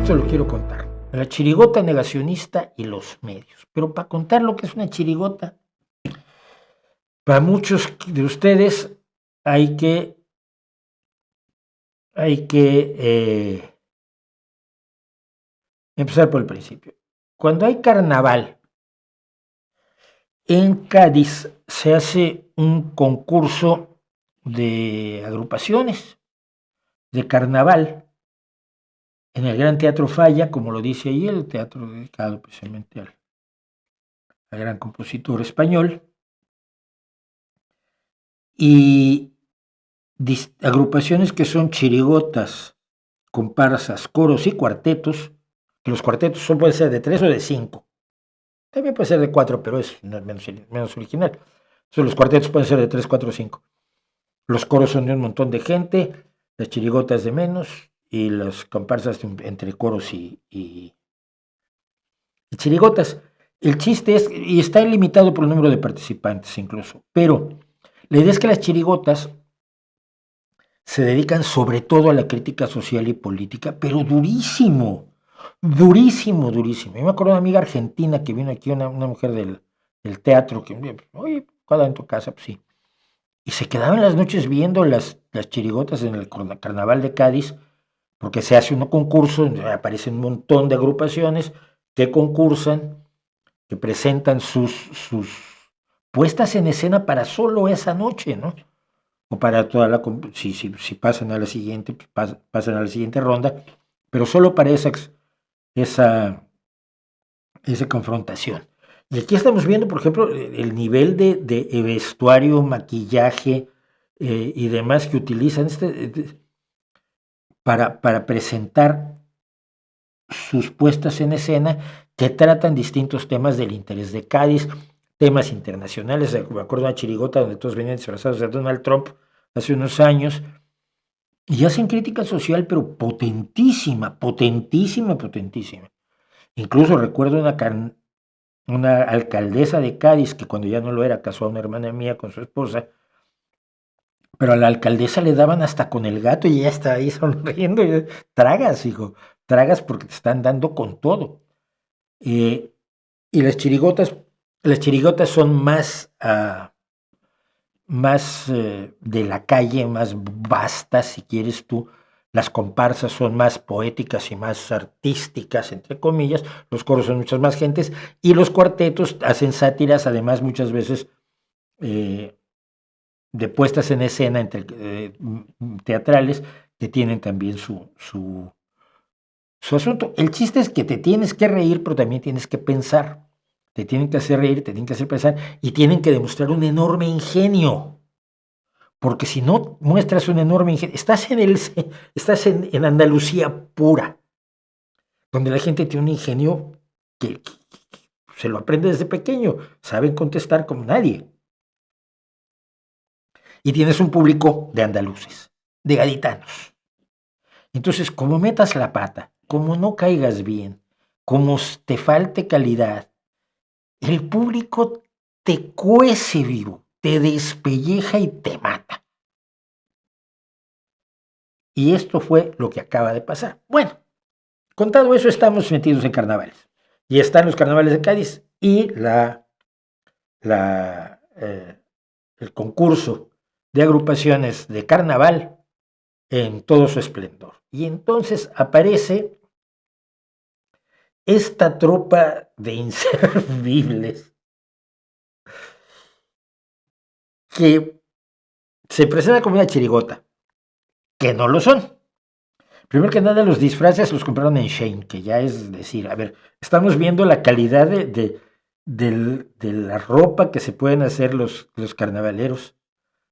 esto lo quiero contar. La chirigota negacionista y los medios. Pero para contar lo que es una chirigota, para muchos de ustedes hay que empezar por el principio. Cuando hay carnaval en Cádiz, se hace un concurso de agrupaciones de carnaval en el Gran Teatro Falla, como lo dice ahí, el teatro dedicado precisamente al gran compositor español, y agrupaciones que son chirigotas, comparsas, coros y cuartetos, que los cuartetos pueden ser de 3 o de 5, también puede ser de 4, pero es menos original. Entonces, los cuartetos pueden ser de 3, 4 o 5. Los coros son de un montón de gente, las chirigotas de menos, y las comparsas entre coros y chirigotas. El chiste es, y está limitado por el número de participantes incluso, pero la idea es que las chirigotas se dedican sobre todo a la crítica social y política, pero durísimo, durísimo, durísimo. Yo me acuerdo de una amiga argentina que vino aquí, una mujer del teatro, que, oye, ¿cuál en tu casa? Pues sí. Y se quedaba en las noches viendo las chirigotas en el carnaval de Cádiz, porque se hace un concurso, donde aparecen un montón de agrupaciones que concursan, que presentan sus puestas en escena para solo esa noche, ¿no? O para toda la, si pasan a la siguiente, pues pasan a la siguiente ronda, pero solo para esa confrontación. Y aquí estamos viendo, por ejemplo, el nivel de vestuario, maquillaje y demás que utilizan para presentar sus puestas en escena, que tratan distintos temas del interés de Cádiz, temas internacionales. Me acuerdo de una chirigota donde todos venían disfrazados de Donald Trump hace unos años, y hacen crítica social, pero potentísima, potentísima, potentísima. Incluso recuerdo una alcaldesa de Cádiz, que cuando ya no lo era, casó a una hermana mía con su esposa, pero a la alcaldesa le daban hasta con el gato y ella está ahí sonriendo. Y, tragas, hijo, tragas porque te están dando con todo. Y las chirigotas son más de la calle, más vastas, si quieres tú. Las comparsas son más poéticas y más artísticas, entre comillas. Los coros son muchas más gentes. Y los cuartetos hacen sátiras, además, muchas veces de puestas en escena teatrales, que tienen también su asunto. El chiste es que te tienes que reír, pero también tienes que pensar. Te tienen que hacer reír, te tienen que hacer pensar y tienen que demostrar un enorme ingenio. Porque si no muestras un enorme ingenio, estás en Andalucía pura, donde la gente tiene un ingenio que se lo aprende desde pequeño, saben contestar como nadie. Y tienes un público de andaluces, de gaditanos. Entonces, como metas la pata, como no caigas bien, como te falte calidad, el público te cuece vivo, te despelleja y te mata. Y esto fue lo que acaba de pasar. Bueno, contado eso, estamos metidos en carnavales. Y están los carnavales de Cádiz y el concurso de agrupaciones de carnaval en todo su esplendor. Y entonces aparece esta tropa de inservibles que se presenta como una chirigota, que no lo son. Primero que nada, los disfraces los compraron en Shein, que ya es decir, a ver, estamos viendo la calidad de la ropa que se pueden hacer los carnavaleros,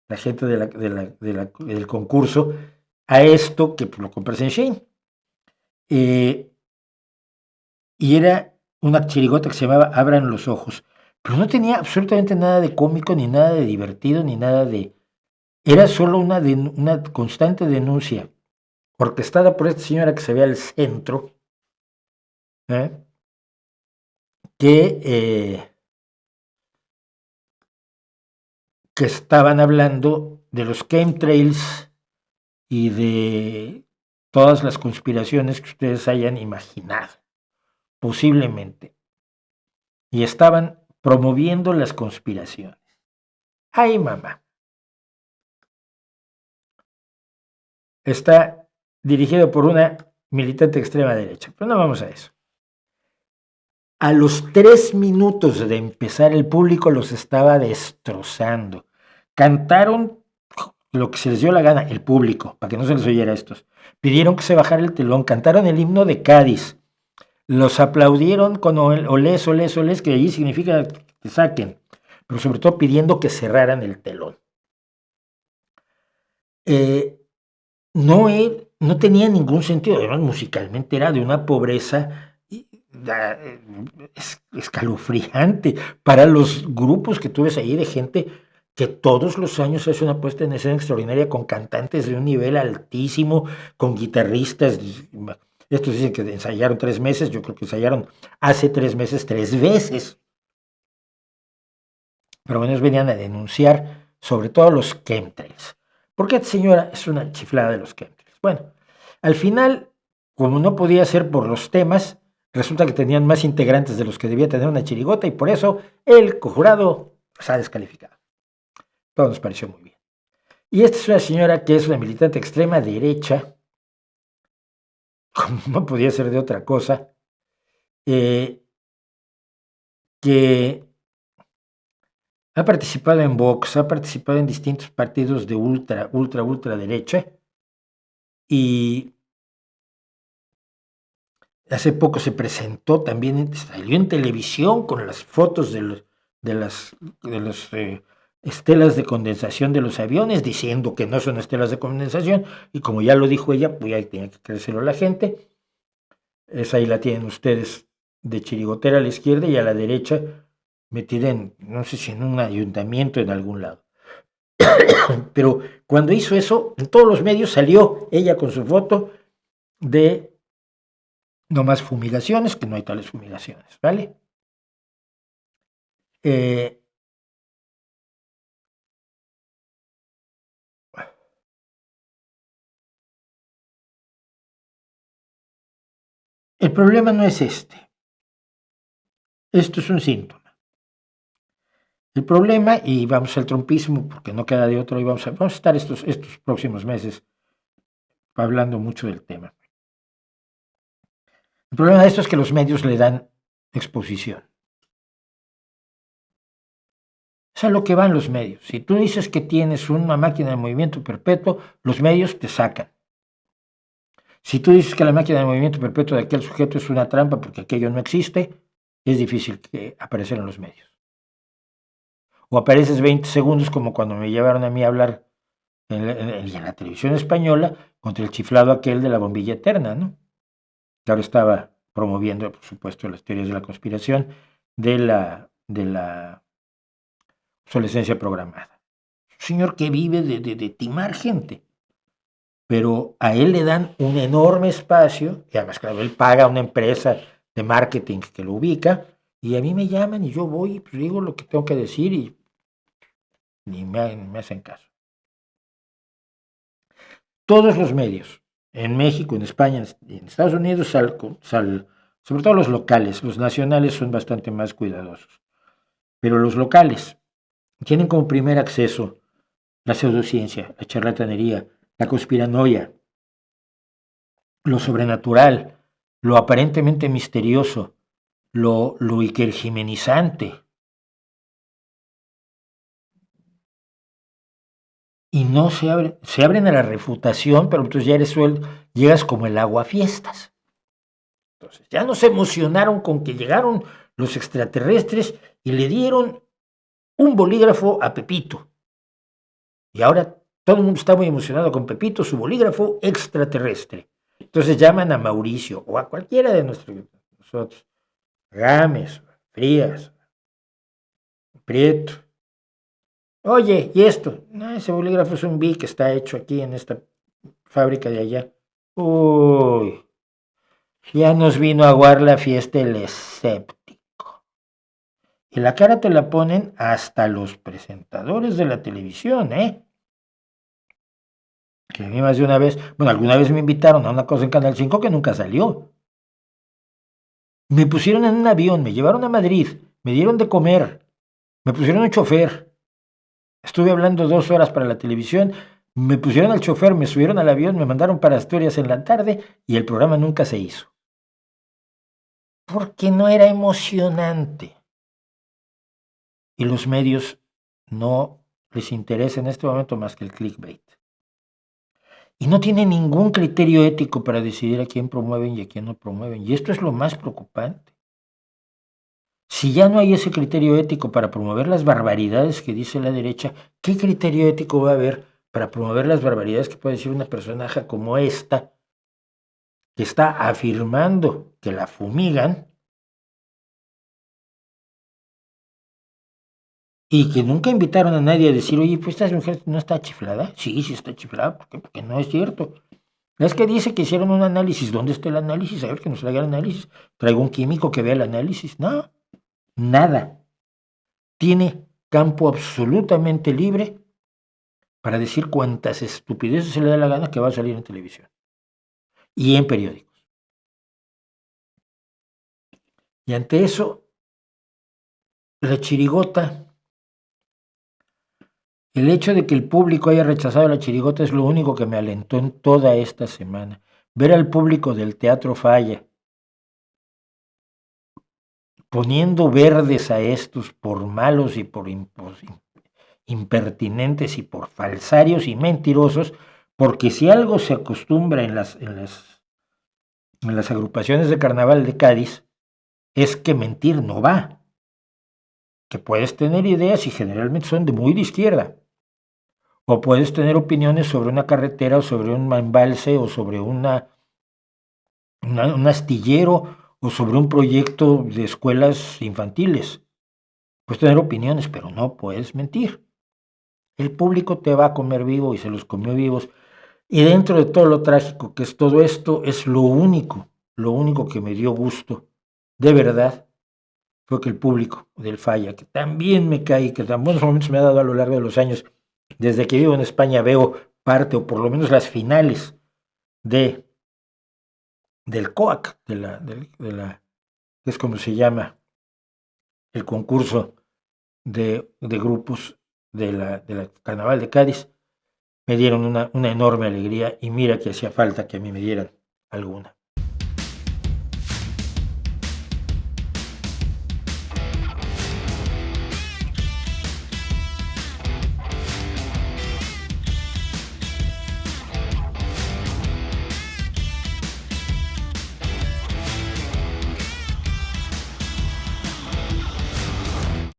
la gente del concurso, a esto que lo compras en Shein. Y era una chirigota que se llamaba Abran los ojos, pero no tenía absolutamente nada de cómico, ni nada de divertido, ni nada de... Era solo una constante denuncia, orquestada por esta señora que se ve al centro, ¿eh? que estaban hablando de los chemtrails y de todas las conspiraciones que ustedes hayan imaginado, posiblemente. Y estaban promoviendo las conspiraciones. ¡Ay, mamá! Está dirigido por una militante extrema derecha. Pero no vamos a eso. A los 3 minutos de empezar, el público los estaba destrozando. Cantaron lo que se les dio la gana, el público, para que no se les oyera a estos. Pidieron que se bajara el telón, cantaron el himno de Cádiz. Los aplaudieron con olés, olés, olés, que allí significa que saquen, pero sobre todo pidiendo que cerraran el telón. No tenía ningún sentido, además musicalmente era de una pobreza escalofriante para los grupos que tú ves ahí de gente que todos los años hace una puesta en escena extraordinaria con cantantes de un nivel altísimo, con guitarristas. Estos dicen que ensayaron 3 meses, yo creo que ensayaron hace 3 meses 3 veces. Pero bueno, ellos venían a denunciar sobre todo los chemtrails. Porque esta señora es una chiflada de los chemtrails. Bueno, al final, como no podía ser por los temas, resulta que tenían más integrantes de los que debía tener una chirigota y por eso el jurado se ha descalificado. Todo nos pareció muy bien. Y esta es una señora que es una militante extrema derecha, como no podía ser de otra cosa, que ha participado en Vox, ha participado en distintos partidos de ultra derecha y hace poco se presentó también, salió en televisión con las fotos de las estelas de condensación de los aviones, diciendo que no son estelas de condensación, y como ya lo dijo ella, pues ahí tenía que creerlo la gente. Esa ahí la tienen ustedes de chirigotera a la izquierda y a la derecha metida en, no sé si en un ayuntamiento en algún lado. Pero cuando hizo eso, en todos los medios salió ella con su foto de no más fumigaciones, que no hay tales fumigaciones, ¿vale? El problema no es este. Esto es un síntoma. El problema, y vamos al trumpismo, porque no queda de otro, y vamos a estar estos próximos meses hablando mucho del tema. El problema de esto es que los medios le dan exposición. Es a lo que van los medios. Si tú dices que tienes una máquina de movimiento perpetuo, los medios te sacan. Si tú dices que la máquina de movimiento perpetuo de aquel sujeto es una trampa porque aquello no existe, es difícil que aparecer en los medios. O apareces 20 segundos como cuando me llevaron a mí a hablar en la televisión española contra el chiflado aquel de la bombilla eterna, ¿no? Que ahora estaba promoviendo, por supuesto, las teorías de la conspiración de la obsolescencia programada. Un señor que vive de timar gente, pero a él le dan un enorme espacio, y además, claro, él paga a una empresa de marketing que lo ubica, y a mí me llaman y yo voy y pues digo lo que tengo que decir y ni me hacen caso. Todos los medios, en México, en España, en Estados Unidos, sobre todo los locales, los nacionales son bastante más cuidadosos, pero los locales tienen como primer acceso la pseudociencia, la charlatanería, la conspiranoia, lo sobrenatural, lo aparentemente misterioso, lo hiperjimenizante. Y no se abren a la refutación, pero entonces ya llegas como el agua a fiestas. Entonces, ya nos emocionaron con que llegaron los extraterrestres y le dieron un bolígrafo a Pepito. Y ahora todo el mundo está muy emocionado con Pepito, su bolígrafo extraterrestre. Entonces llaman a Mauricio o a cualquiera de nosotros. Gámez, Frías, Prieto. Oye, ¿y esto? No, ese bolígrafo es un BIC que está hecho aquí en esta fábrica de allá. Uy, ya nos vino a aguar la fiesta el escéptico. Y la cara te la ponen hasta los presentadores de la televisión, ¿eh? Que a mí más de una vez, bueno, alguna vez me invitaron a una cosa en Canal 5 que nunca salió. Me pusieron en un avión, me llevaron a Madrid, me dieron de comer, me pusieron un chofer. Estuve hablando 2 horas para la televisión, me pusieron al chofer, me subieron al avión, me mandaron para Asturias en la tarde y el programa nunca se hizo. Porque no era emocionante. Y los medios no les interesa en este momento más que el clickbait. Y no tienen ningún criterio ético para decidir a quién promueven y a quién no promueven. Y esto es lo más preocupante. Si ya no hay ese criterio ético para promover las barbaridades que dice la derecha, ¿qué criterio ético va a haber para promover las barbaridades que puede decir una personaje como esta, que está afirmando que la fumigan y que nunca invitaron a nadie a decir, oye, pues esta mujer no está chiflada? Sí, sí está chiflada. ¿Por qué? Porque no es cierto. Es que dice que hicieron un análisis. ¿Dónde está el análisis? A ver, que nos traiga el análisis. Traigo un químico que vea el análisis. No, nada. Tiene campo absolutamente libre para decir cuantas estupideces se le da la gana que va a salir en televisión y en periódicos. Y ante eso, la chirigota, el hecho de que el público haya rechazado la chirigota es lo único que me alentó en toda esta semana. Ver al público del Teatro Falla poniendo verdes a estos por malos y por impertinentes y por falsarios y mentirosos, porque si algo se acostumbra en las agrupaciones de carnaval de Cádiz, es que mentir no va, que puedes tener ideas y generalmente son de muy de izquierda, o puedes tener opiniones sobre una carretera o sobre un embalse o sobre un astillero o sobre un proyecto de escuelas infantiles. Puedes tener opiniones, pero no puedes mentir. El público te va a comer vivo y se los comió vivos. Y dentro de todo lo trágico que es todo esto, es lo único que me dio gusto, de verdad, fue que el público del Falla, que también me cae, que tan buenos momentos me ha dado a lo largo de los años, desde que vivo en España veo parte, o por lo menos las finales de, del COAC, que es como se llama el concurso de grupos de la Carnaval de Cádiz, me dieron una enorme alegría y mira que hacía falta que a mí me dieran alguna.